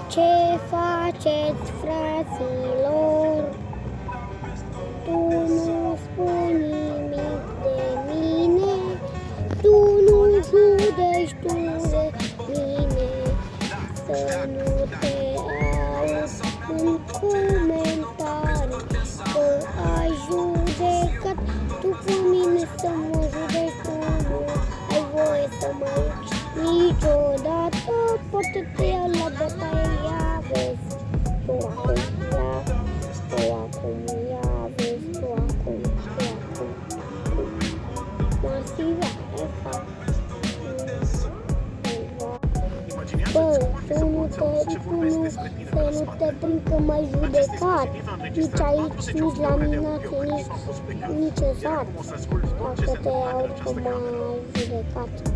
Ce faceți, fraților? Tu nu spui nimic de mine, tu nu judești tu de mine, să nu te auzi în comentarii că ai judecat tu cu mine, să mă judeci tu, nu ai voie să mă iubi niciodată, poate te iau la bătaie, ia vezi, tu acum, ia vezi, tu acum, masiva, bă, să nu te prind că m-ai judecat, nici aici, nici la Minache, nici în sat, dacă te aud că m-ai judecat.